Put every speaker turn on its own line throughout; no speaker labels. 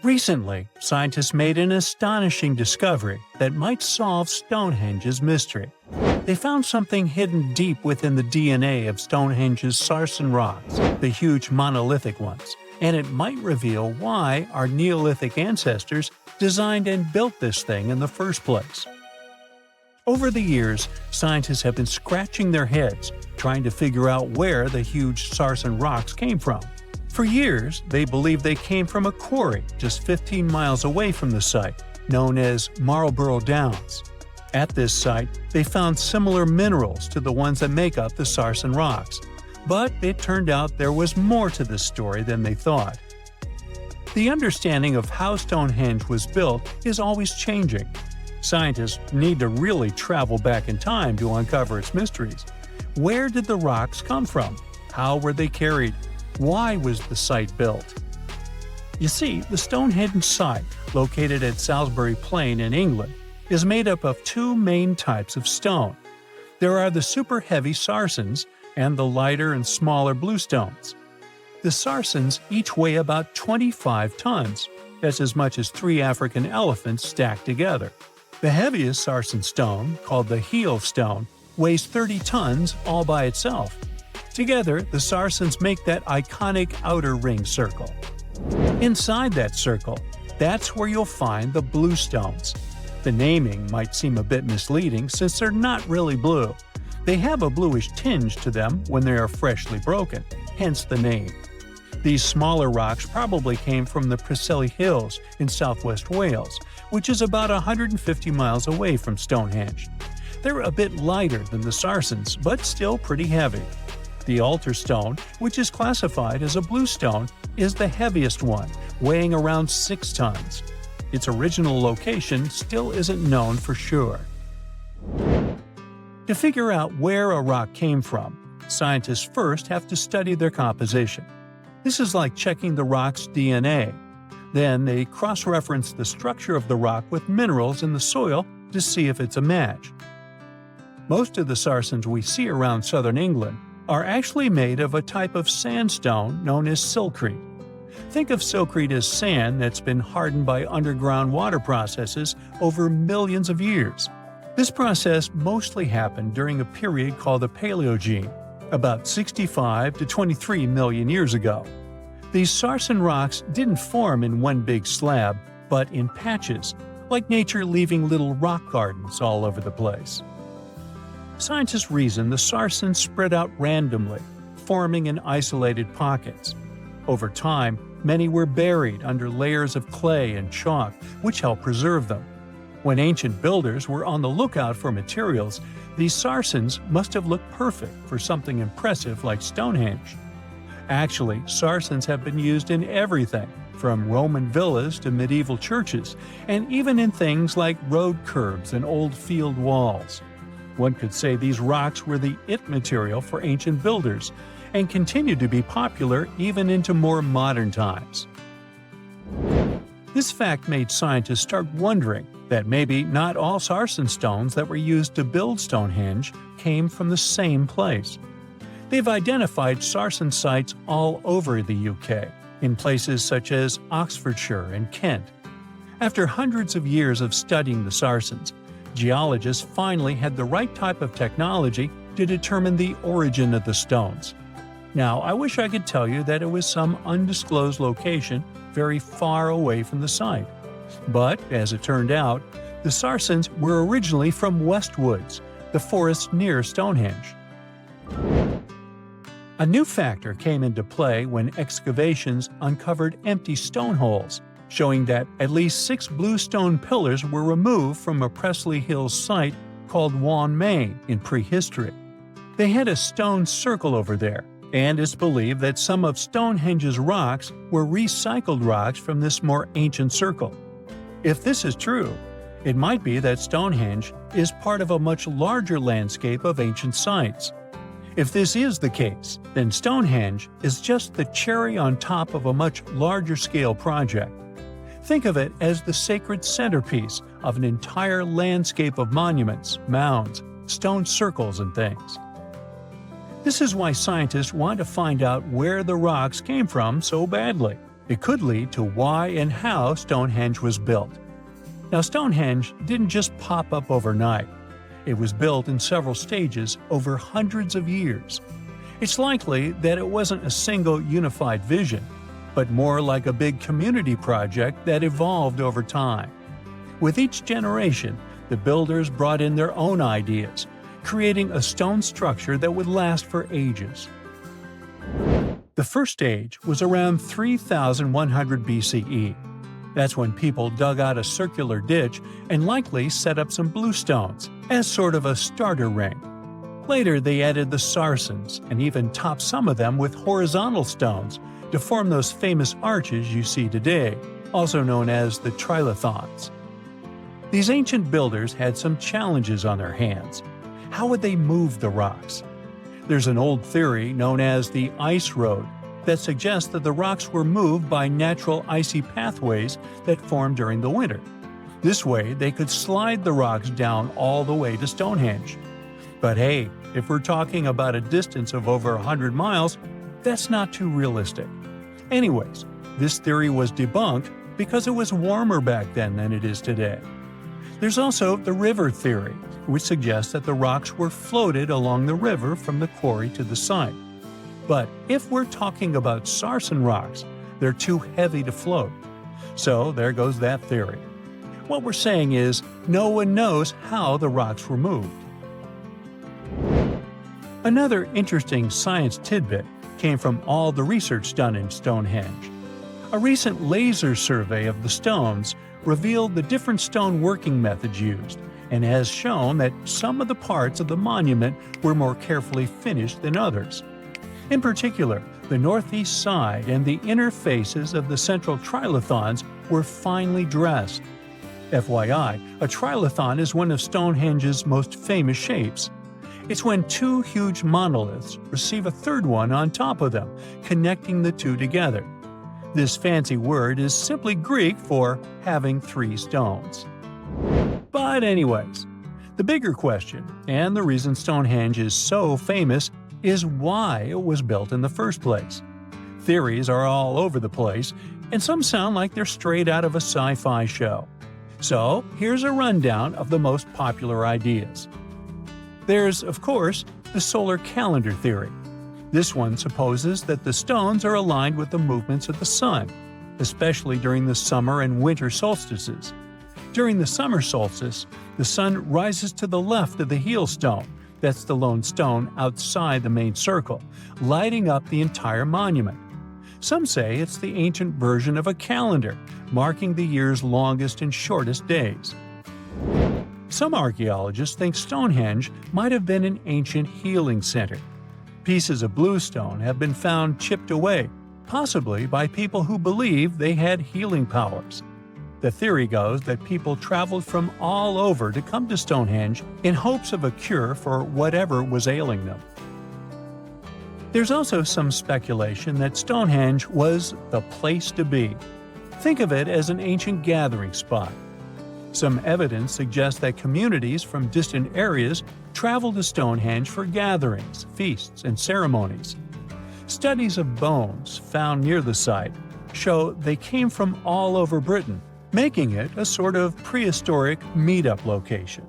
Recently, scientists made an astonishing discovery that might solve Stonehenge's mystery. They found something hidden deep within the DNA of Stonehenge's sarsen rocks, the huge monolithic ones, and it might reveal why our Neolithic ancestors designed and built this thing in the first place. Over the years, scientists have been scratching their heads trying to figure out where the huge sarsen rocks came from. For years, they believed they came from a quarry just 15 miles away from the site, known as Marlborough Downs. At this site, they found similar minerals to the ones that make up the sarsen rocks, but it turned out there was more to this story than they thought. The understanding of how Stonehenge was built is always changing. Scientists need to really travel back in time to uncover its mysteries. Where did the rocks come from? How were they carried? Why was the site built? You see, the Stonehenge site, located at Salisbury Plain in England, is made up of two main types of stone. There are the super heavy sarsens and the lighter and smaller bluestones. The sarsens each weigh about 25 tons. That's as much as 3 African elephants stacked together. The heaviest sarsen stone, called the heel stone, weighs 30 tons all by itself. Together, the sarsens make that iconic outer ring circle. Inside that circle, that's where you'll find the bluestones. The naming might seem a bit misleading since they're not really blue. They have a bluish tinge to them when they are freshly broken, hence the name. These smaller rocks probably came from the Preseli Hills in southwest Wales, which is about 150 miles away from Stonehenge. They're a bit lighter than the sarsens, but still pretty heavy. The altar stone, which is classified as a bluestone, is the heaviest one, weighing around 6 tons. Its original location still isn't known for sure. To figure out where a rock came from, scientists first have to study their composition. This is like checking the rock's DNA. Then they cross-reference the structure of the rock with minerals in the soil to see if it's a match. Most of the sarsens we see around southern England are actually made of a type of sandstone known as silcrete. Think of silcrete as sand that's been hardened by underground water processes over millions of years. This process mostly happened during a period called the Paleogene, about 65 to 23 million years ago. These sarsen rocks didn't form in one big slab, but in patches, like nature leaving little rock gardens all over the place. Scientists reason the sarsens spread out randomly, forming in isolated pockets. Over time, many were buried under layers of clay and chalk, which helped preserve them. When ancient builders were on the lookout for materials, these sarsens must have looked perfect for something impressive like Stonehenge. Actually, sarsens have been used in everything, from Roman villas to medieval churches, and even in things like road curbs and old field walls. One could say these rocks were the it material for ancient builders, and continue to be popular even into more modern times. This fact made scientists start wondering that maybe not all sarsen stones that were used to build Stonehenge came from the same place. They've identified sarsen sites all over the UK, in places such as Oxfordshire and Kent. After hundreds of years of studying the sarsens, geologists finally had the right type of technology to determine the origin of the stones. Now, I wish I could tell you that it was some undisclosed location very far away from the site. But, as it turned out, the sarsens were originally from Westwoods, the forest near Stonehenge. A new factor came into play when excavations uncovered empty stone holes, showing that at least 6 bluestone pillars were removed from a Preseli Hills site called Wan Main in prehistory. They had a stone circle over there, and it's believed that some of Stonehenge's rocks were recycled rocks from this more ancient circle. If this is true, it might be that Stonehenge is part of a much larger landscape of ancient sites. If this is the case, then Stonehenge is just the cherry on top of a much larger scale project. Think of it as the sacred centerpiece of an entire landscape of monuments, mounds, stone circles, and things. This is why scientists want to find out where the rocks came from so badly. It could lead to why and how Stonehenge was built. Now, Stonehenge didn't just pop up overnight. It was built in several stages over hundreds of years. It's likely that it wasn't a single unified vision, but more like a big community project that evolved over time. With each generation, the builders brought in their own ideas, creating a stone structure that would last for ages. The first stage was around 3100 BCE. That's when people dug out a circular ditch and likely set up some bluestones as sort of a starter ring. Later, they added the Sarsens and even topped some of them with horizontal stones to form those famous arches you see today, also known as the trilithons. These ancient builders had some challenges on their hands. How would they move the rocks? There's an old theory known as the ice road that suggests that the rocks were moved by natural icy pathways that formed during the winter. This way, they could slide the rocks down all the way to Stonehenge. But hey, if we're talking about a distance of over 100 miles, that's not too realistic. Anyways, this theory was debunked because it was warmer back then than it is today. There's also the river theory, which suggests that the rocks were floated along the river from the quarry to the site. But if we're talking about Sarsen rocks, they're too heavy to float. So there goes that theory. What we're saying is, no one knows how the rocks were moved. Another interesting science tidbit came from all the research done in Stonehenge. A recent laser survey of the stones revealed the different stone working methods used, and has shown that some of the parts of the monument were more carefully finished than others. In particular, the northeast side and the inner faces of the central trilithons were finely dressed. FYI, a trilithon is one of Stonehenge's most famous shapes. It's when two huge monoliths receive a third one on top of them, connecting the two together. This fancy word is simply Greek for having three stones. But anyways, the bigger question, and the reason Stonehenge is so famous, is why it was built in the first place. Theories are all over the place, and some sound like they're straight out of a sci-fi show. So here's a rundown of the most popular ideas. There's, of course, the solar calendar theory. This one supposes that the stones are aligned with the movements of the sun, especially during the summer and winter solstices. During the summer solstice, the sun rises to the left of the heel stone, that's the lone stone outside the main circle, lighting up the entire monument. Some say it's the ancient version of a calendar, marking the year's longest and shortest days. Some archaeologists think Stonehenge might have been an ancient healing center. Pieces of bluestone have been found chipped away, possibly by people who believed they had healing powers. The theory goes that people traveled from all over to come to Stonehenge in hopes of a cure for whatever was ailing them. There's also some speculation that Stonehenge was the place to be. Think of it as an ancient gathering spot. Some evidence suggests that communities from distant areas traveled to Stonehenge for gatherings, feasts, and ceremonies. Studies of bones found near the site show they came from all over Britain, making it a sort of prehistoric meetup location.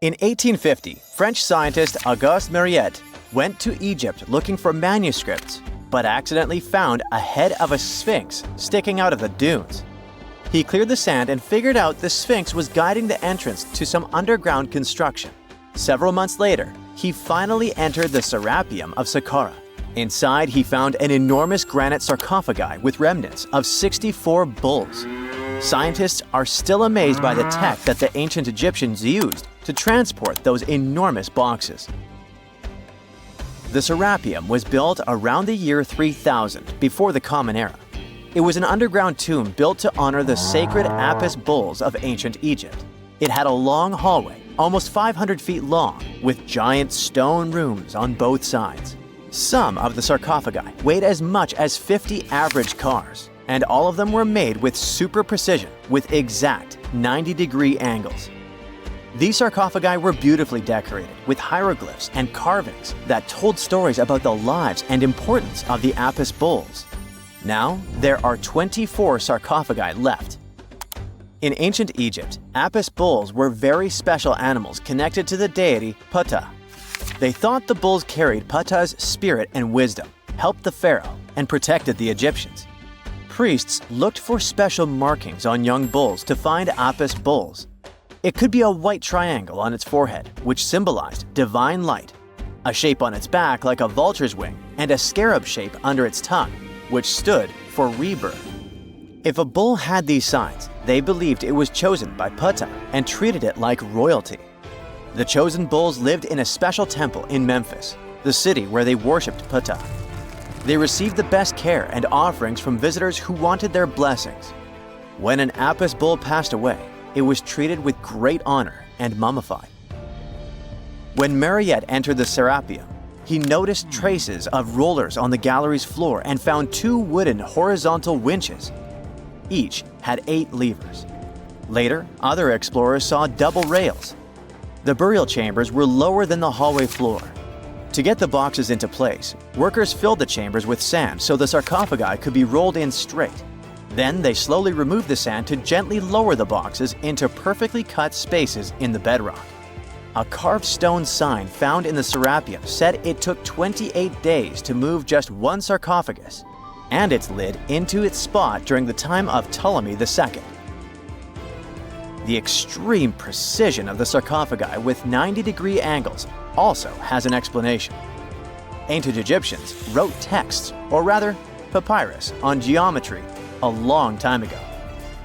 In 1850, French scientist Auguste Mariette went to Egypt looking for manuscripts, but accidentally found a head of a sphinx sticking out of the dunes. He cleared the sand and figured out the sphinx was guiding the entrance to some underground construction. Several months later, he finally entered the Serapeum of Saqqara. Inside, he found an enormous granite sarcophagi with remnants of 64 bulls. Scientists are still amazed by the tech that the ancient Egyptians used to transport those enormous boxes. The Serapeum was built around the year 3000 before the Common Era. It was an underground tomb built to honor the sacred Apis bulls of ancient Egypt. It had a long hallway, almost 500 feet long, with giant stone rooms on both sides. Some of the sarcophagi weighed as much as 50 average cars, and all of them were made with super precision, with exact 90-degree angles. These sarcophagi were beautifully decorated with hieroglyphs and carvings that told stories about the lives and importance of the Apis bulls. Now, there are 24 sarcophagi left. In ancient Egypt, Apis bulls were very special animals connected to the deity Ptah. They thought the bulls carried Ptah's spirit and wisdom, helped the pharaoh, and protected the Egyptians. Priests looked for special markings on young bulls to find Apis bulls. It could be a white triangle on its forehead, which symbolized divine light, a shape on its back like a vulture's wing, and a scarab shape under its tongue, which stood for rebirth. If a bull had these signs, they believed it was chosen by Ptah and treated it like royalty. The chosen bulls lived in a special temple in Memphis, the city where they worshipped Ptah. They received the best care and offerings from visitors who wanted their blessings. When an Apis bull passed away, it was treated with great honor and mummified. When Mariette entered the Serapeum, he noticed traces of rollers on the gallery's floor and found 2 wooden horizontal winches. Each had 8 levers. Later, other explorers saw double rails. The burial chambers were lower than the hallway floor. To get the boxes into place, workers filled the chambers with sand so the sarcophagi could be rolled in straight. Then they slowly removed the sand to gently lower the boxes into perfectly cut spaces in the bedrock. A carved stone sign found in the Serapeum said it took 28 days to move just one sarcophagus and its lid into its spot during the time of Ptolemy II. The extreme precision of the sarcophagi with 90-degree angles also has an explanation. Ancient Egyptians wrote texts, or rather, papyrus, on geometry a long time ago.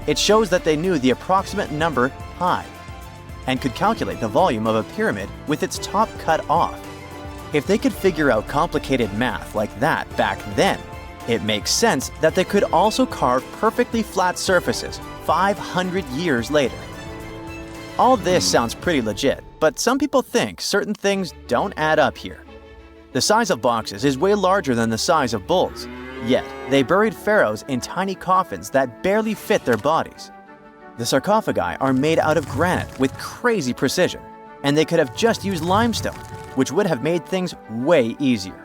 It shows that they knew the approximate number pi and could calculate the volume of a pyramid with its top cut off. If they could figure out complicated math like that back then, it makes sense that they could also carve perfectly flat surfaces 500 years later. All this sounds pretty legit, but some people think certain things don't add up here. The size of boxes is way larger than the size of bulls, yet they buried pharaohs in tiny coffins that barely fit their bodies. The sarcophagi are made out of granite with crazy precision, and they could have just used limestone, which would have made things way easier.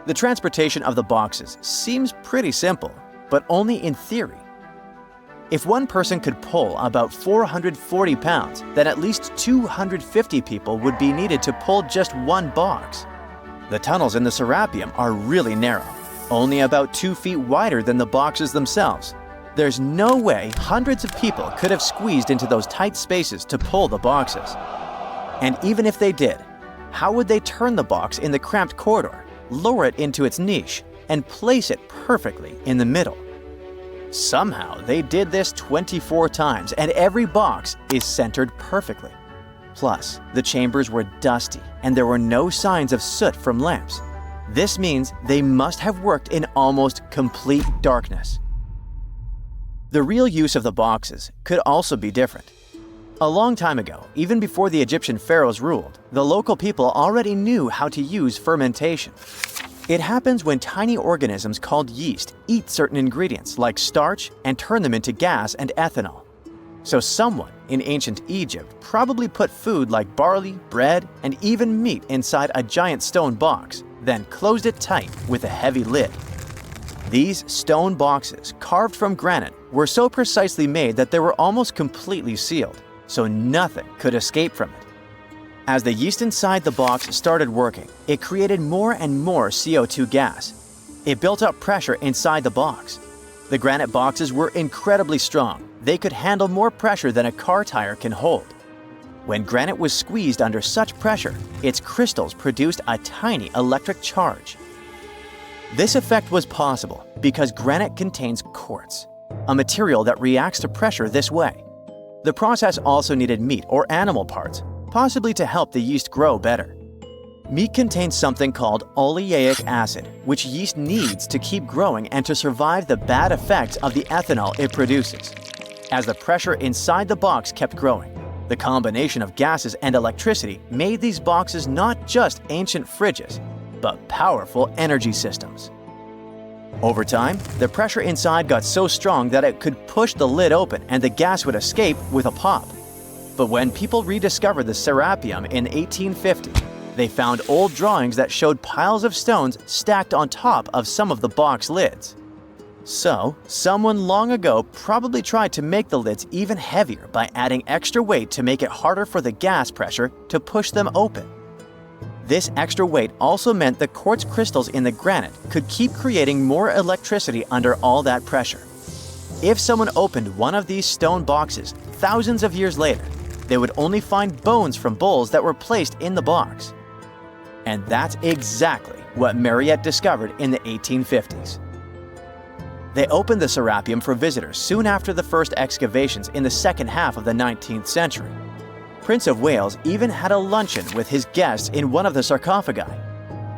The transportation of the boxes seems pretty simple, but only in theory. If one person could pull about 440 pounds, then at least 250 people would be needed to pull just one box. The tunnels in the Serapeum are really narrow, only about 2 feet wider than the boxes themselves. There's no way hundreds of people could have squeezed into those tight spaces to pull the boxes. And even if they did, how would they turn the box in the cramped corridor, lower it into its niche, and place it perfectly in the middle? Somehow they did this 24 times, and every box is centered perfectly. Plus, the chambers were dusty, and there were no signs of soot from lamps. This means they must have worked in almost complete darkness. The real use of the boxes could also be different. A long time ago, even before the Egyptian pharaohs ruled, the local people already knew how to use fermentation. It happens when tiny organisms called yeast eat certain ingredients like starch and turn them into gas and ethanol. So someone in ancient Egypt probably put food like barley, bread, and even meat inside a giant stone box, then closed it tight with a heavy lid. These stone boxes, carved from granite, were so precisely made that they were almost completely sealed, so nothing could escape from it. As the yeast inside the box started working, it created more and more CO2 gas. It built up pressure inside the box. The granite boxes were incredibly strong. They could handle more pressure than a car tire can hold. When granite was squeezed under such pressure, its crystals produced a tiny electric charge. This effect was possible because granite contains quartz, a material that reacts to pressure this way. The process also needed meat or animal parts, possibly to help the yeast grow better. Meat contains something called oleic acid, which yeast needs to keep growing and to survive the bad effects of the ethanol it produces. As the pressure inside the box kept growing, the combination of gases and electricity made these boxes not just ancient fridges, but powerful energy systems. Over time, the pressure inside got so strong that it could push the lid open and the gas would escape with a pop. But when people rediscovered the Serapeum in 1850, they found old drawings that showed piles of stones stacked on top of some of the box lids. So, someone long ago probably tried to make the lids even heavier by adding extra weight to make it harder for the gas pressure to push them open. This extra weight also meant the quartz crystals in the granite could keep creating more electricity under all that pressure. If someone opened one of these stone boxes thousands of years later, they would only find bones from bulls that were placed in the box. And that's exactly what Mariette discovered in the 1850s. They opened the Serapeum for visitors soon after the first excavations in the second half of the 19th century. Prince of Wales even had a luncheon with his guests in one of the sarcophagi.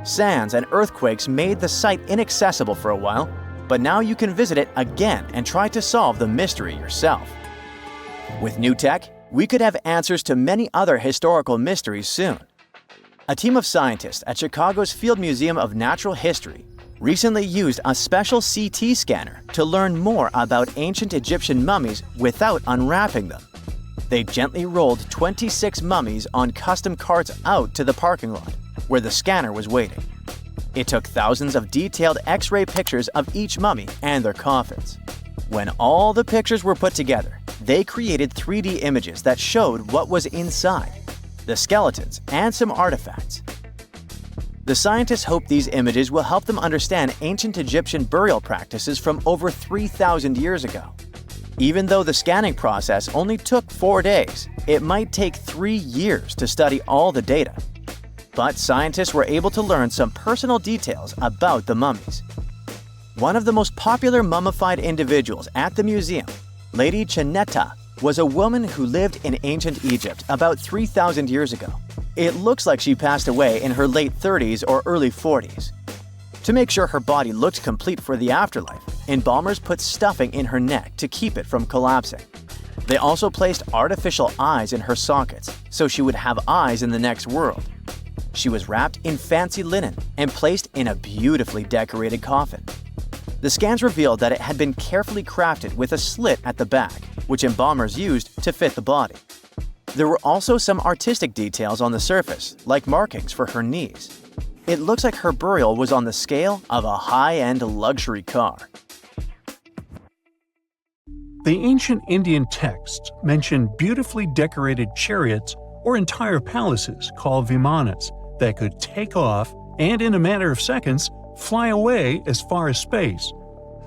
Sands and earthquakes made the site inaccessible for a while, but now you can visit it again and try to solve the mystery yourself. With new tech, we could have answers to many other historical mysteries soon. A team of scientists at Chicago's Field Museum of Natural History recently used a special CT scanner to learn more about ancient Egyptian mummies without unwrapping them. They gently rolled 26 mummies on custom carts out to the parking lot, where the scanner was waiting. It took thousands of detailed X-ray pictures of each mummy and their coffins. When all the pictures were put together, they created 3D images that showed what was inside, the skeletons and some artifacts. The scientists hope these images will help them understand ancient Egyptian burial practices from over 3,000 years ago. Even though the scanning process only took 4 days, it might take 3 years to study all the data. But scientists were able to learn some personal details about the mummies. One of the most popular mummified individuals at the museum, Lady Cheneta, was a woman who lived in ancient Egypt about 3,000 years ago. It looks like she passed away in her late 30s or early 40s. To make sure her body looked complete for the afterlife, embalmers put stuffing in her neck to keep it from collapsing. They also placed artificial eyes in her sockets, so she would have eyes in the next world. She was wrapped in fancy linen and placed in a beautifully decorated coffin. The scans revealed that it had been carefully crafted with a slit at the back, which embalmers used to fit the body. There were also some artistic details on the surface, like markings for her knees. It looks like her burial was on the scale of a high-end luxury car.
The ancient Indian texts mention beautifully decorated chariots or entire palaces called vimanas that could take off and, in a matter of seconds, fly away as far as space.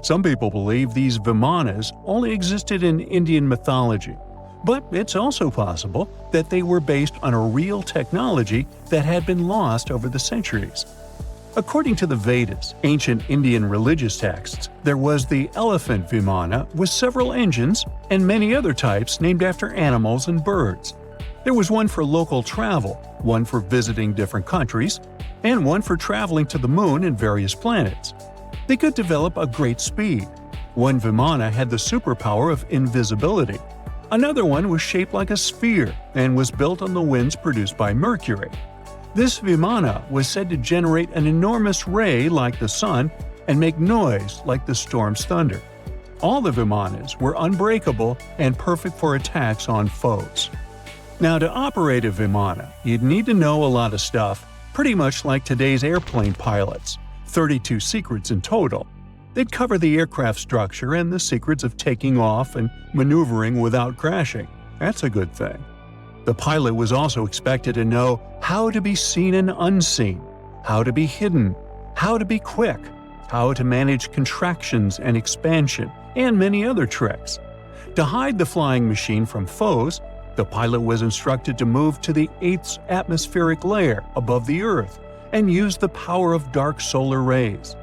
Some people believe these vimanas only existed in Indian mythology, but it's also possible that they were based on a real technology that had been lost over the centuries. According to the Vedas, ancient Indian religious texts, there was the elephant vimana with several engines and many other types named after animals and birds. There was one for local travel, one for visiting different countries, and one for traveling to the moon and various planets. They could develop a great speed. One vimana had the superpower of invisibility. Another one was shaped like a sphere and was built on the winds produced by Mercury. This vimana was said to generate an enormous ray like the sun and make noise like the storm's thunder. All the vimanas were unbreakable and perfect for attacks on foes. Now, to operate a vimana, you'd need to know a lot of stuff, pretty much like today's airplane pilots, 32 secrets in total. They'd cover the aircraft structure and the secrets of taking off and maneuvering without crashing. That's a good thing. The pilot was also expected to know how to be seen and unseen, how to be hidden, how to be quick, how to manage contractions and expansion, and many other tricks. To hide the flying machine from foes, the pilot was instructed to move to the 8th atmospheric layer above the Earth and use the power of dark solar rays.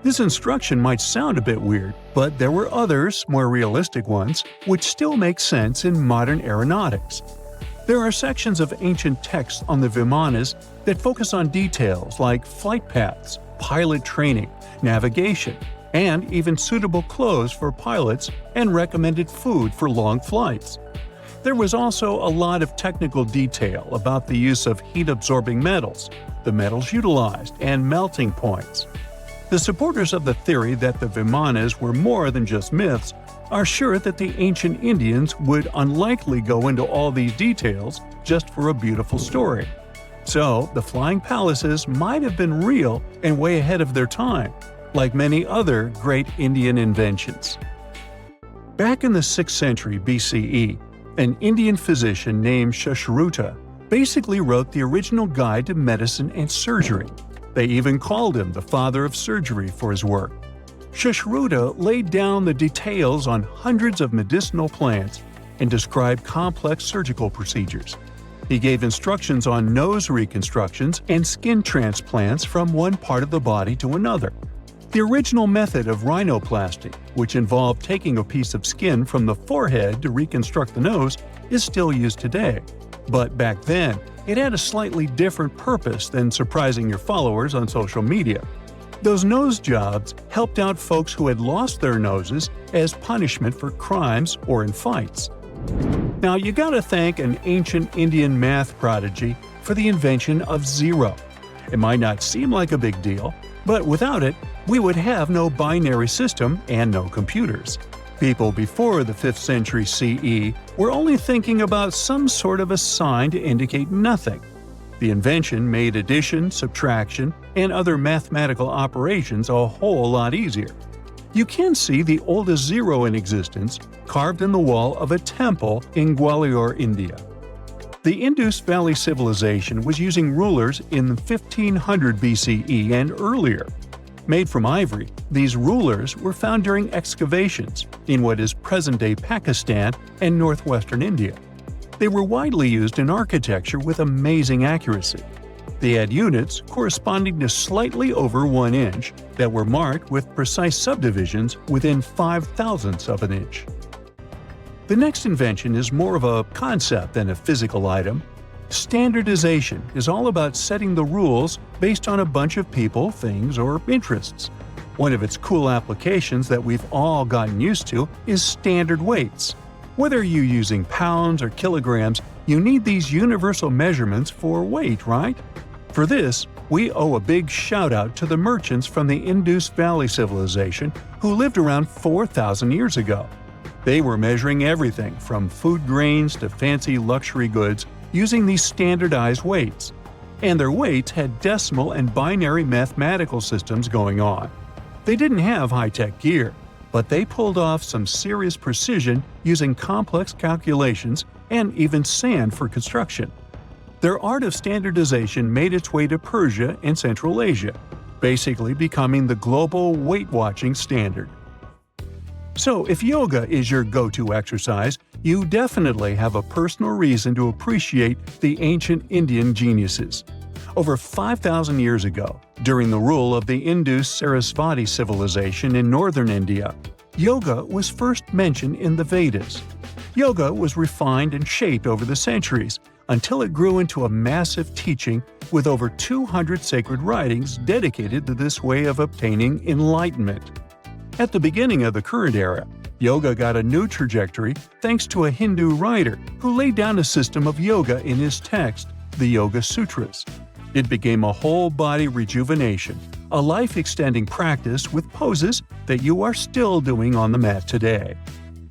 This instruction might sound a bit weird, but there were others, more realistic ones, which still make sense in modern aeronautics. There are sections of ancient texts on the vimanas that focus on details like flight paths, pilot training, navigation, and even suitable clothes for pilots and recommended food for long flights. There was also a lot of technical detail about the use of heat-absorbing metals, the metals utilized, and melting points. The supporters of the theory that the vimanas were more than just myths are sure that the ancient Indians would unlikely go into all these details just for a beautiful story. So, the flying palaces might have been real and way ahead of their time. like many other great Indian inventions. Back in the 6th century BCE, an Indian physician named Sushruta basically wrote the original guide to medicine and surgery. They even called him the father of surgery for his work. Sushruta laid down the details on hundreds of medicinal plants and described complex surgical procedures. He gave instructions on nose reconstructions and skin transplants from one part of the body to another. The original method of rhinoplasty, which involved taking a piece of skin from the forehead to reconstruct the nose, is still used today. But back then, it had a slightly different purpose than surprising your followers on social media. Those nose jobs helped out folks who had lost their noses as punishment for crimes or in fights. Now you gotta thank an ancient Indian math prodigy for the invention of zero. It might not seem like a big deal, but without it, we would have no binary system and no computers. People before the 5th century CE were only thinking about some sort of a sign to indicate nothing. The invention made addition, subtraction, and other mathematical operations a whole lot easier. You can see the oldest zero in existence carved in the wall of a temple in Gwalior, India. The Indus Valley Civilization was using rulers in 1500 BCE and earlier. Made from ivory, these rulers were found during excavations in what is present-day Pakistan and northwestern India. They were widely used in architecture with amazing accuracy. They had units corresponding to slightly over 1 inch that were marked with precise subdivisions within 5/1000ths of an inch. The next invention is more of a concept than a physical item. Standardization is all about setting the rules based on a bunch of people, things, or interests. One of its cool applications that we've all gotten used to is standard weights. Whether you're using pounds or kilograms, you need these universal measurements for weight, right? For this, we owe a big shout-out to the merchants from the Indus Valley Civilization who lived around 4,000 years ago. They were measuring everything from food grains to fancy luxury goods using these standardized weights. And their weights had decimal and binary mathematical systems going on. They didn't have high-tech gear, but they pulled off some serious precision using complex calculations and even sand for construction. Their art of standardization made its way to Persia and Central Asia, basically becoming the global weight-watching standard. So if yoga is your go-to exercise, you definitely have a personal reason to appreciate the ancient Indian geniuses. Over 5,000 years ago, during the rule of the Indus-Sarasvati civilization in northern India, yoga was first mentioned in the Vedas. Yoga was refined and shaped over the centuries until it grew into a massive teaching with over 200 sacred writings dedicated to this way of obtaining enlightenment. At the beginning of the current era, yoga got a new trajectory thanks to a Hindu writer who laid down a system of yoga in his text, the Yoga Sutras. It became a whole-body rejuvenation, a life-extending practice with poses that you are still doing on the mat today.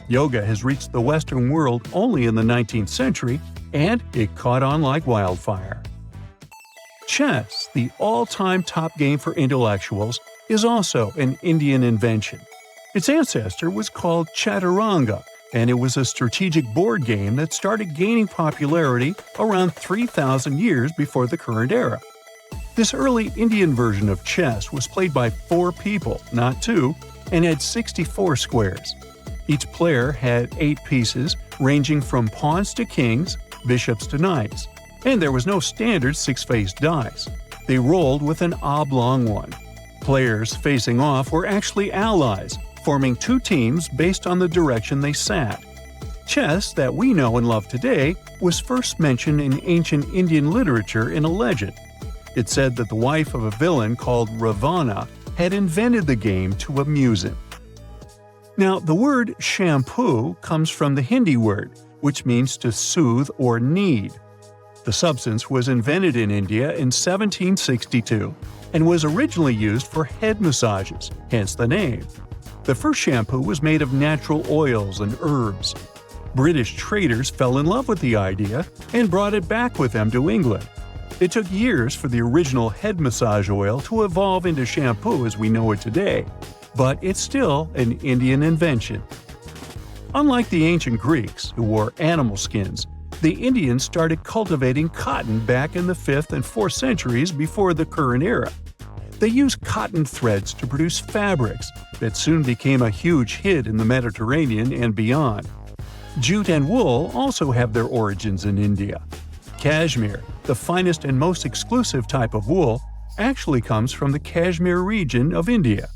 Yoga has reached the Western world only in the 19th century, and it caught on like wildfire. Chess, the all-time top game for intellectuals, is also an Indian invention. Its ancestor was called Chaturanga, and it was a strategic board game that started gaining popularity around 3,000 years before the current era. This early Indian version of chess was played by 4 people, not 2, and had 64 squares. Each player had 8 pieces, ranging from pawns to kings, bishops to knights, and there was no standard 6-faced dice. They rolled with an oblong one. Players facing off were actually allies, forming 2 teams based on the direction they sat. Chess, that we know and love today, was first mentioned in ancient Indian literature in a legend. It said that the wife of a villain called Ravana had invented the game to amuse him. Now, the word shampoo comes from the Hindi word, which means to soothe or knead. The substance was invented in India in 1762 and was originally used for head massages, hence the name. The first shampoo was made of natural oils and herbs. British traders fell in love with the idea and brought it back with them to England. It took years for the original head massage oil to evolve into shampoo as we know it today, but it's still an Indian invention. Unlike the ancient Greeks, who wore animal skins, the Indians started cultivating cotton back in the 5th and 4th centuries before the current era. They used cotton threads to produce fabrics that soon became a huge hit in the Mediterranean and beyond. Jute and wool also have their origins in India. Cashmere, the finest and most exclusive type of wool, actually comes from the Kashmir region of India.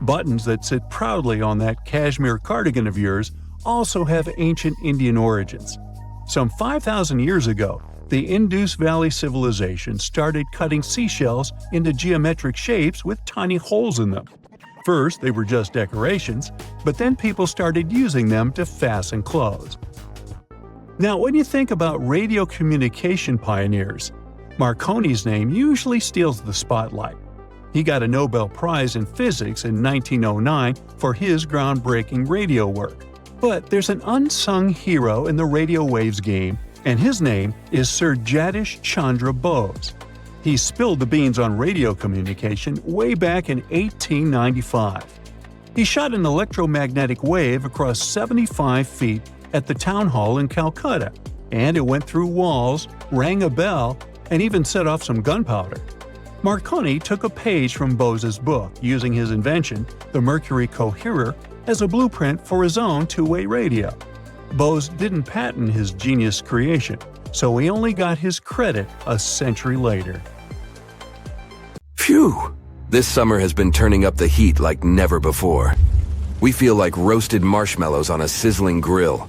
Buttons that sit proudly on that cashmere cardigan of yours also have ancient Indian origins. Some 5,000 years ago, the Indus Valley civilization started cutting seashells into geometric shapes with tiny holes in them. First, they were just decorations, but then people started using them to fasten clothes. Now, when you think about radio communication pioneers, Marconi's name usually steals the spotlight. He got a Nobel Prize in Physics in 1909 for his groundbreaking radio work. But there's an unsung hero in the radio waves game, and his name is Sir Jagdish Chandra Bose. He spilled the beans on radio communication way back in 1895. He shot an electromagnetic wave across 75 feet at the town hall in Calcutta, and it went through walls, rang a bell, and even set off some gunpowder. Marconi took a page from Bose's book, using his invention, the Mercury Coherer, as a blueprint for his own two-way radio. Bose didn't patent his genius creation, so he only got his credit a century later.
Phew! This summer has been turning up the heat like never before. We feel like roasted marshmallows on a sizzling grill.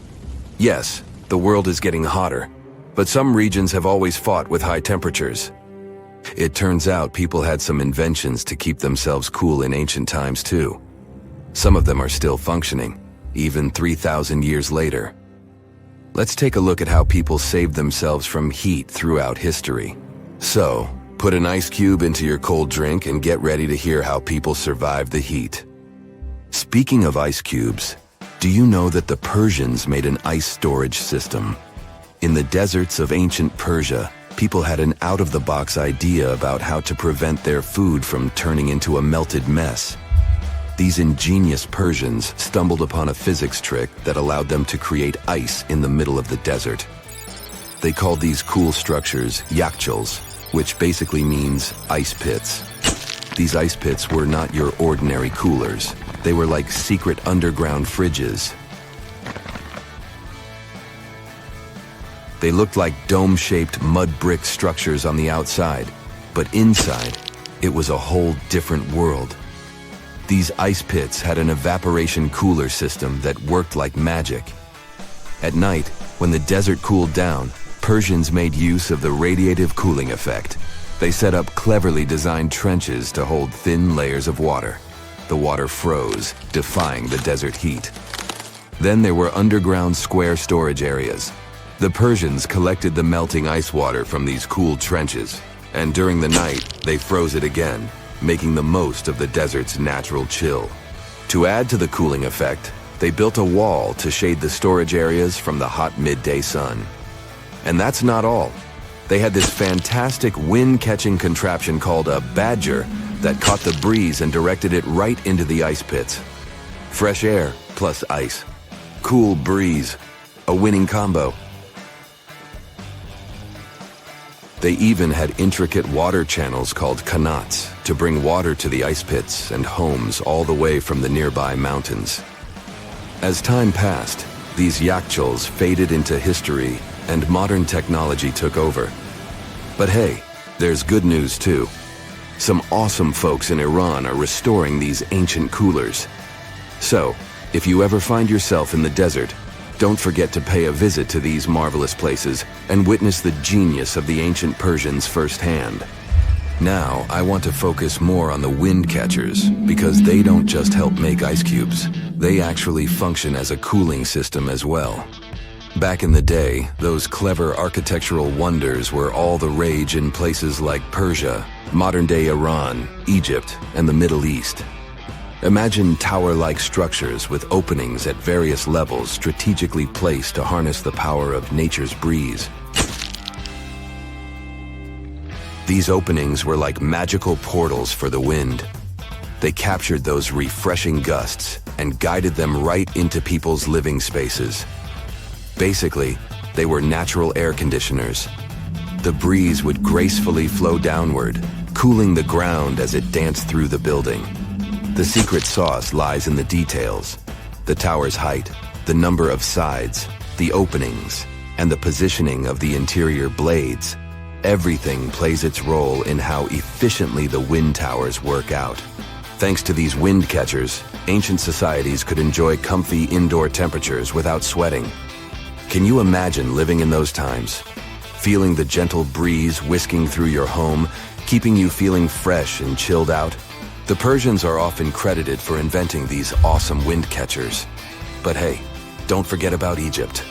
Yes, the world is getting hotter, but some regions have always fought with high temperatures. It turns out people had some inventions to keep themselves cool in ancient times too. Some of them are still functioning, even 3,000 years later. Let's take a look at how people saved themselves from heat throughout history. So, put an ice cube into your cold drink and get ready to hear how people survived the heat. Speaking of ice cubes, do you know that the Persians made an ice storage system? In the deserts of ancient Persia, people had an out-of-the-box idea about how to prevent their food from turning into a melted mess. These ingenious Persians stumbled upon a physics trick that allowed them to create ice in the middle of the desert. They called these cool structures yakhchals, which basically means ice pits. These ice pits were not your ordinary coolers. They were like secret underground fridges. They looked like dome-shaped mud brick structures on the outside, but inside, it was a whole different world. These ice pits had an evaporation cooler system that worked like magic. At night, when the desert cooled down, Persians made use of the radiative cooling effect. They set up cleverly designed trenches to hold thin layers of water. The water froze, defying the desert heat. Then there were underground square storage areas. The Persians collected the melting ice water from these cool trenches, and during the night, they froze it again, making the most of the desert's natural chill. To add to the cooling effect, they built a wall to shade the storage areas from the hot midday sun. And that's not all. They had this fantastic wind-catching contraption called a badger that caught the breeze and directed it right into the ice pits. Fresh air plus ice. Cool breeze. A winning combo. They even had intricate water channels called qanats to bring water to the ice pits and homes all the way from the nearby mountains. As time passed, these yakhchals faded into history and modern technology took over. But hey, there's good news too. Some awesome folks in Iran are restoring these ancient coolers. So, if you ever find yourself in the desert, don't forget to pay a visit to these marvelous places and witness the genius of the ancient Persians firsthand. Now, I want to focus more on the wind catchers because they don't just help make ice cubes. They actually function as a cooling system as well. Back in the day, those clever architectural wonders were all the rage in places like Persia, modern-day Iran, Egypt, and the Middle East. Imagine tower-like structures with openings at various levels strategically placed to harness the power of nature's breeze. These openings were like magical portals for the wind. They captured those refreshing gusts and guided them right into people's living spaces. Basically, they were natural air conditioners. The breeze would gracefully flow downward, cooling the ground as it danced through the building. The secret sauce lies in the details: the tower's height, the number of sides, the openings, and the positioning of the interior blades. Everything plays its role in how efficiently the wind towers work out. Thanks to these wind catchers, ancient societies could enjoy comfy indoor temperatures without sweating. Can you imagine living in those times? Feeling the gentle breeze whisking through your home, keeping you feeling fresh and chilled out? The Persians are often credited for inventing these awesome wind catchers. But hey, don't forget about Egypt.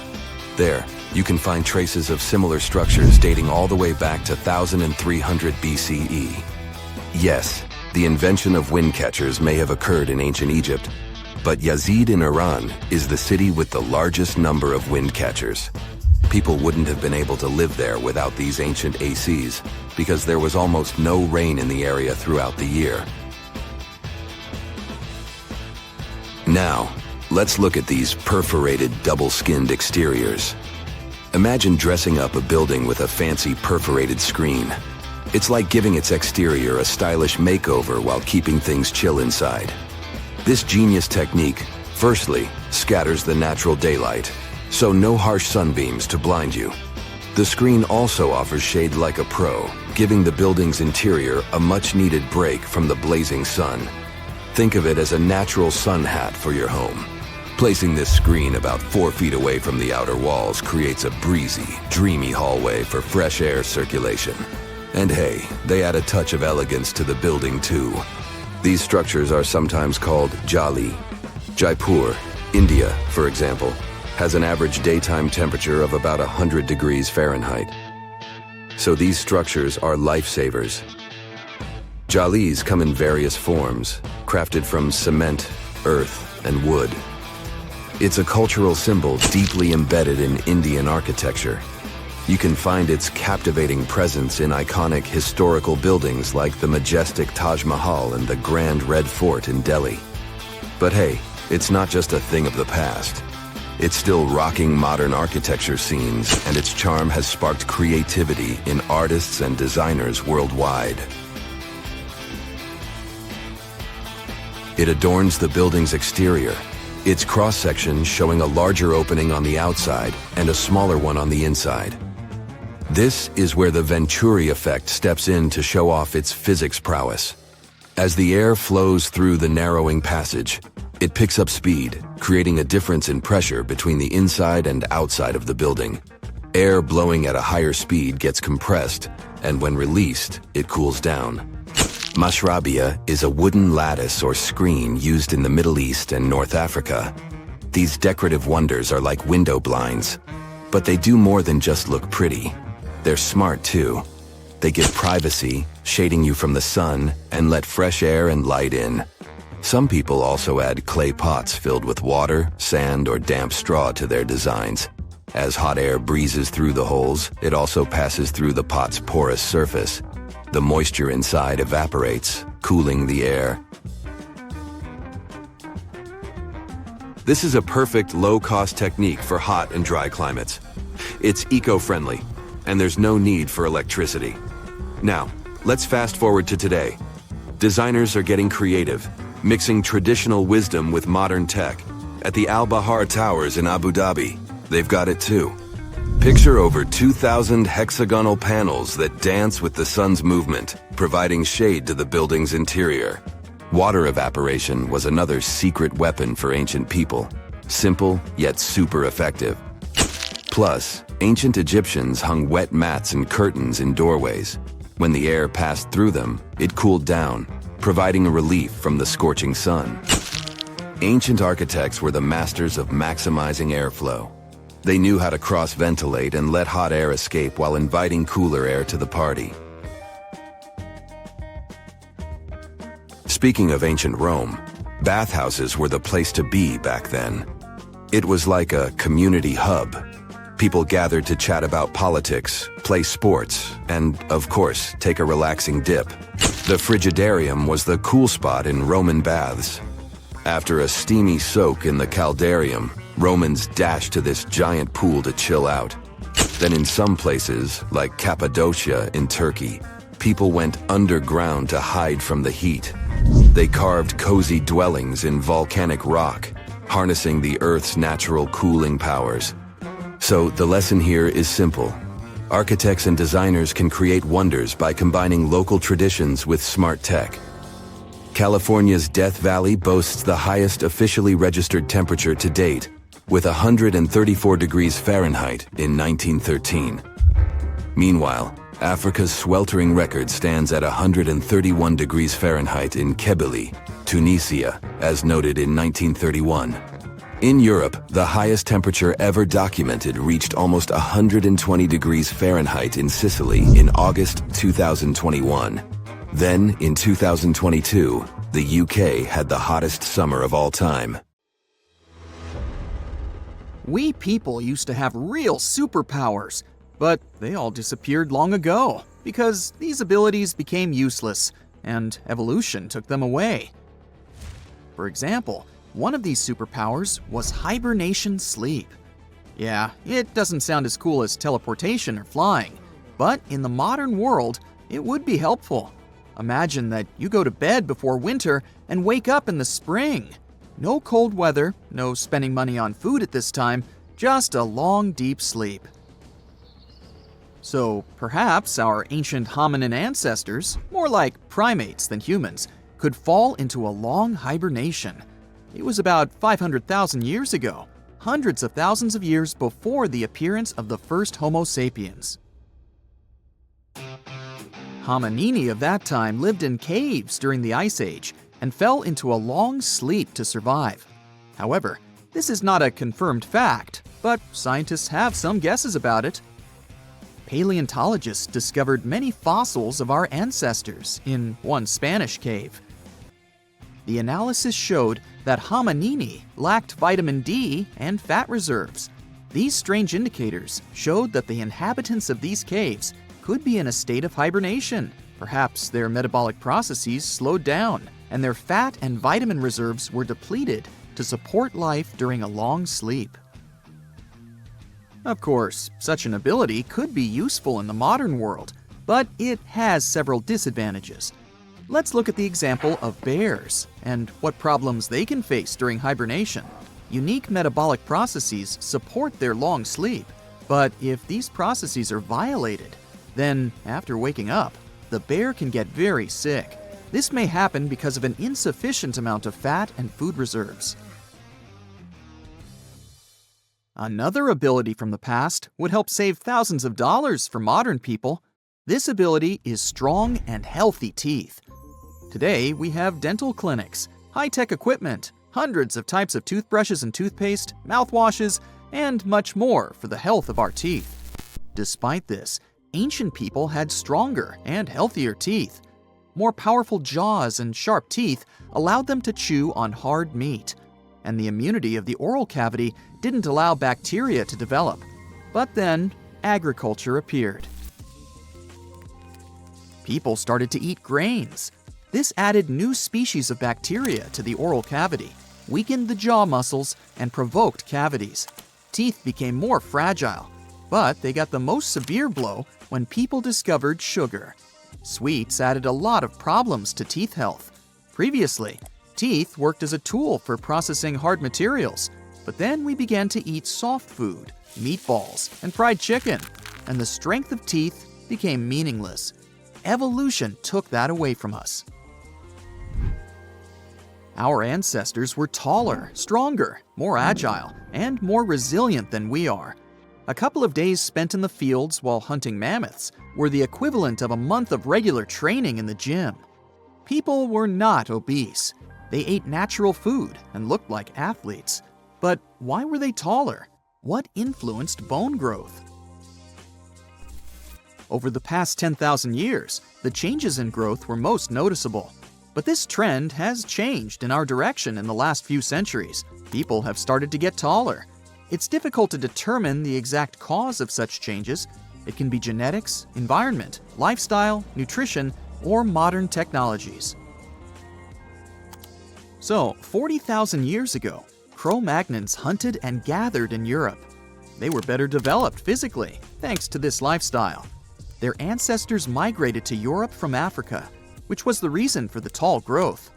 There, you can find traces of similar structures dating all the way back to 1300 BCE. Yes, the invention of wind catchers may have occurred in ancient Egypt, but Yazid in Iran is the city with the largest number of wind catchers. People wouldn't have been able to live there without these ancient ACs, because there was almost no rain in the area throughout the year. Now, let's look at these perforated, double-skinned exteriors. Imagine dressing up a building with a fancy perforated screen. It's like giving its exterior a stylish makeover while keeping things chill inside. This genius technique, firstly, scatters the natural daylight, so no harsh sunbeams to blind you. The screen also offers shade like a pro, giving the building's interior a much-needed break from the blazing sun. Think of it as a natural sun hat for your home. Placing this screen about 4 feet away from the outer walls creates a breezy, dreamy hallway for fresh air circulation. And hey, they add a touch of elegance to the building too. These structures are sometimes called jali. Jaipur, India, for example, has an average daytime temperature of about 100 degrees Fahrenheit. So these structures are lifesavers. Jalis come in various forms, crafted from cement, earth, and wood. It's a cultural symbol deeply embedded in Indian architecture. You can find its captivating presence in iconic historical buildings like the majestic Taj Mahal and the Grand Red Fort in Delhi. But hey, it's not just a thing of the past. It's still rocking modern architecture scenes, and its charm has sparked creativity in artists and designers worldwide. It adorns the building's exterior, its cross-section showing a larger opening on the outside and a smaller one on the inside. This is where the Venturi effect steps in to show off its physics prowess. As the air flows through the narrowing passage, it picks up speed, creating a difference in pressure between the inside and outside of the building. Air blowing at a higher speed gets compressed, and when released, it cools down. Mashrabia is a wooden lattice or screen used in the Middle East and North Africa. These decorative wonders are like window blinds, but they do more than just look pretty. They're smart too. They give privacy, shading you from the sun, and let fresh air and light in. Some people also add clay pots filled with water, sand, or damp straw to their designs. As hot air breezes through the holes, it also passes through the pot's porous surface. The moisture inside evaporates, cooling the air. This is a perfect low-cost technique for hot and dry climates. It's eco-friendly, and there's no need for electricity. Now, let's fast forward to today. Designers are getting creative, mixing traditional wisdom with modern tech. At the Al Bahar Towers in Abu Dhabi, they've got it too. Picture over 2,000 hexagonal panels that dance with the sun's movement, providing shade to the building's interior. Water evaporation was another secret weapon for ancient people. Simple, yet super effective. Plus, ancient Egyptians hung wet mats and curtains in doorways. When the air passed through them, it cooled down, providing a relief from the scorching sun. Ancient architects were the masters of maximizing airflow. They knew how to cross-ventilate and let hot air escape while inviting cooler air to the party. Speaking of ancient Rome, bathhouses were the place to be back then. It was like a community hub. People gathered to chat about politics, play sports, and, of course, take a relaxing dip. The frigidarium was the cool spot in Roman baths. After a steamy soak in the caldarium, Romans dashed to this giant pool to chill out. Then in some places, like Cappadocia in Turkey, people went underground to hide from the heat. They carved cozy dwellings in volcanic rock, harnessing the Earth's natural cooling powers. So the lesson here is simple. Architects and designers can create wonders by combining local traditions with smart tech. California's Death Valley boasts the highest officially registered temperature to date, with 134 degrees Fahrenheit in 1913. Meanwhile, Africa's sweltering record stands at 131 degrees Fahrenheit in Kebili, Tunisia, as noted in 1931. In Europe, the highest temperature ever documented reached almost 120 degrees Fahrenheit in Sicily in August 2021. Then, in 2022, the UK had the hottest summer of all time.
We people used to have real superpowers, but they all disappeared long ago because these abilities became useless and evolution took them away. For example, one of these superpowers was hibernation sleep. Yeah, it doesn't sound as cool as teleportation or flying, but in the modern world, it would be helpful. Imagine that you go to bed before winter and wake up in the spring. No cold weather, no spending money on food at this time, just a long, deep sleep. So perhaps our ancient hominin ancestors, more like primates than humans, could fall into a long hibernation. It was about 500,000 years ago, hundreds of thousands of years before the appearance of the first Homo sapiens. Hominini of that time lived in caves during the Ice Age and fell into a long sleep to survive. However, this is not a confirmed fact, but scientists have some guesses about it. Paleontologists discovered many fossils of our ancestors in one Spanish cave. The analysis showed that hominini lacked vitamin D and fat reserves. These strange indicators showed that the inhabitants of these caves could be in a state of hibernation. Perhaps their metabolic processes slowed down and their fat and vitamin reserves were depleted to support life during a long sleep. Of course, such an ability could be useful in the modern world, but it has several disadvantages. Let's look at the example of bears and what problems they can face during hibernation. Unique metabolic processes support their long sleep, but if these processes are violated, then after waking up, the bear can get very sick. This may happen because of an insufficient amount of fat and food reserves. Another ability from the past would help save thousands of dollars for modern people. This ability is strong and healthy teeth. Today, we have dental clinics, high-tech equipment, hundreds of types of toothbrushes and toothpaste, mouthwashes, and much more for the health of our teeth. Despite this, ancient people had stronger and healthier teeth. More powerful jaws and sharp teeth allowed them to chew on hard meat, and the immunity of the oral cavity didn't allow bacteria to develop. But then, agriculture appeared. People started to eat grains. This added new species of bacteria to the oral cavity, weakened the jaw muscles, and provoked cavities. Teeth became more fragile, but they got the most severe blow when people discovered sugar. Sweets added a lot of problems to teeth health. Previously, teeth worked as a tool for processing hard materials, but then we began to eat soft food, meatballs, and fried chicken, and the strength of teeth became meaningless. Evolution took that away from us. Our ancestors were taller, stronger, more agile, and more resilient than we are. A couple of days spent in the fields while hunting mammoths were the equivalent of a month of regular training in the gym. People were not obese. They ate natural food and looked like athletes. But why were they taller? What influenced bone growth? Over the past 10,000 years, the changes in growth were most noticeable. But this trend has changed in our direction in the last few centuries. People have started to get taller. It's difficult to determine the exact cause of such changes. It can be genetics, environment, lifestyle, nutrition, or modern technologies. So, 40,000 years ago, Cro-Magnons hunted and gathered in Europe. They were better developed physically, thanks to this lifestyle. Their ancestors migrated to Europe from Africa, which was the reason for the tall growth.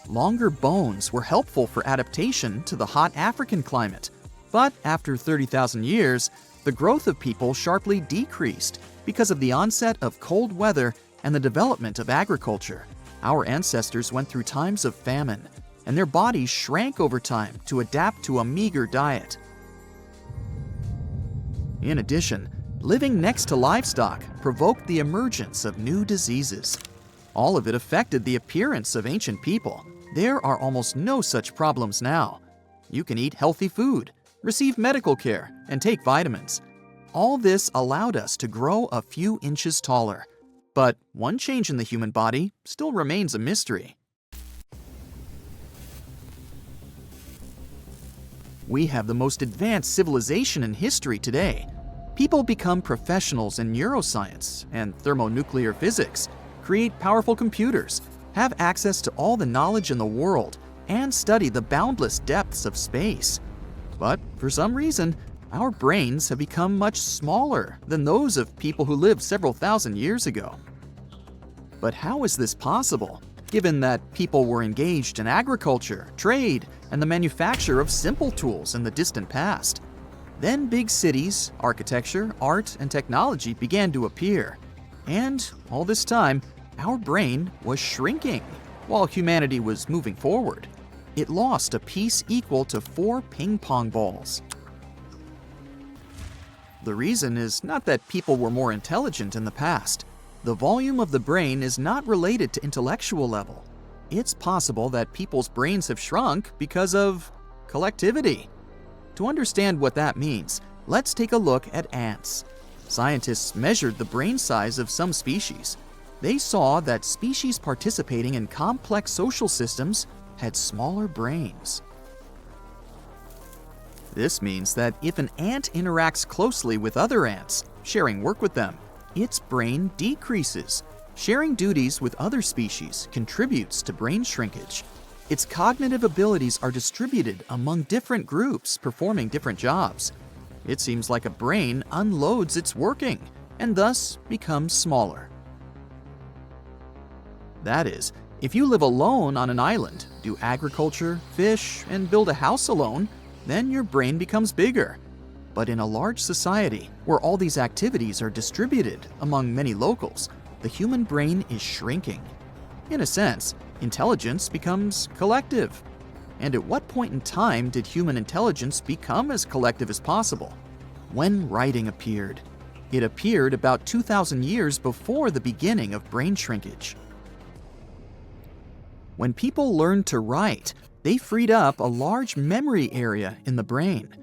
Longer bones were helpful for adaptation to the hot African climate, but after 30,000 years, the growth of people sharply decreased because of the onset of cold weather and the development of agriculture. Our ancestors went through times of famine, and their bodies shrank over time to adapt to a meager diet. In addition, living next to livestock provoked the emergence of new diseases. All of it affected the appearance of ancient people. There are almost no such problems now. You can eat healthy food, receive medical care, and take vitamins. All this allowed us to grow a few inches taller. But one change in the human body still remains a mystery. We have the most advanced civilization in history today. People become professionals in neuroscience and thermonuclear physics, create powerful computers, have access to all the knowledge in the world, and study the boundless depths of space. But for some reason, our brains have become much smaller than those of people who lived several thousand years ago. But how is this possible, given that people were engaged in agriculture, trade, and the manufacture of simple tools in the distant past? Then big cities, architecture, art, and technology began to appear. And all this time, our brain was shrinking while humanity was moving forward. It lost a piece equal to 4 ping pong balls. The reason is not that people were more intelligent in the past. The volume of the brain is not related to intellectual level. It's possible that people's brains have shrunk because of collectivity. To understand what that means, let's take a look at ants. Scientists measured the brain size of some species. They saw that species participating in complex social systems had smaller brains. This means that if an ant interacts closely with other ants, sharing work with them, its brain decreases. Sharing duties with other species contributes to brain shrinkage. Its cognitive abilities are distributed among different groups performing different jobs. It seems like a brain unloads its working and thus becomes smaller. That is, if you live alone on an island, do agriculture, fish, and build a house alone, then your brain becomes bigger. But in a large society, where all these activities are distributed among many locals, the human brain is shrinking. In a sense, intelligence becomes collective. And at what point in time did human intelligence become as collective as possible? When writing appeared. It appeared about 2,000 years before the beginning of brain shrinkage. When people learned to write, they freed up a large memory area in the brain.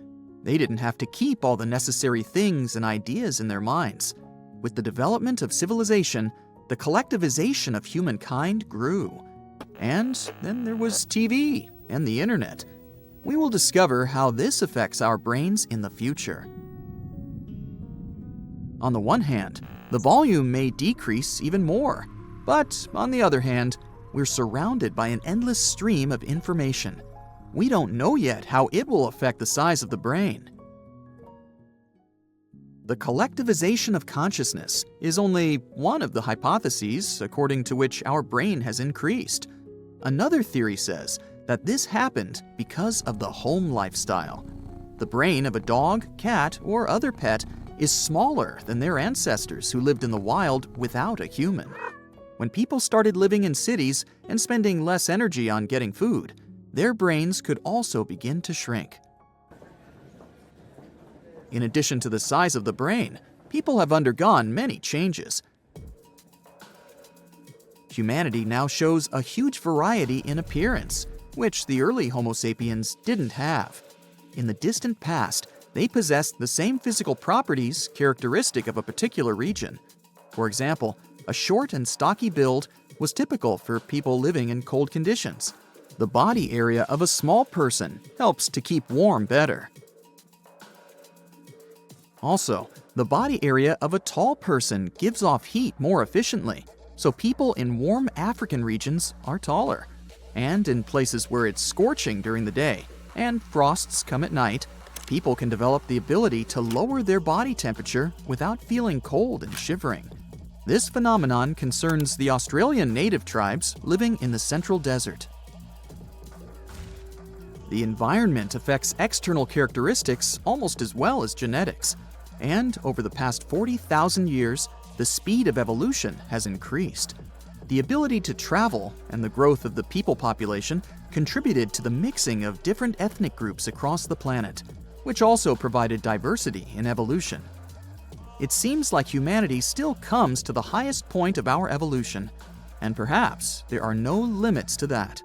They didn't have to keep all the necessary things and ideas in their minds. With the development of civilization, the collectivization of humankind grew. And then there was TV and the internet. We will discover how this affects our brains in the future. On the one hand, the volume may decrease even more, but on the other hand, we're surrounded by an endless stream of information. We don't know yet how it will affect the size of the brain. The collectivization of consciousness is only one of the hypotheses according to which our brain has increased. Another theory says that this happened because of the home lifestyle. The brain of a dog, cat, or other pet is smaller than their ancestors who lived in the wild without a human. When people started living in cities and spending less energy on getting food, their brains could also begin to shrink. In addition to the size of the brain, people have undergone many changes. Humanity now shows a huge variety in appearance, which the early Homo sapiens didn't have. In the distant past, they possessed the same physical properties characteristic of a particular region. For example, a short and stocky build was typical for people living in cold conditions. The body area of a small person helps to keep warm better. Also, the body area of a tall person gives off heat more efficiently, so people in warm African regions are taller. And in places where it's scorching during the day and frosts come at night, people can develop the ability to lower their body temperature without feeling cold and shivering. This phenomenon concerns the Australian native tribes living in the central desert. The environment affects external characteristics almost as well as genetics, and over the past 40,000 years, the speed of evolution has increased. The ability to travel and the growth of the people population contributed to the mixing of different ethnic groups across the planet, which also provided diversity in evolution. It seems like humanity still comes to the highest point of our evolution, and perhaps there are no limits to that.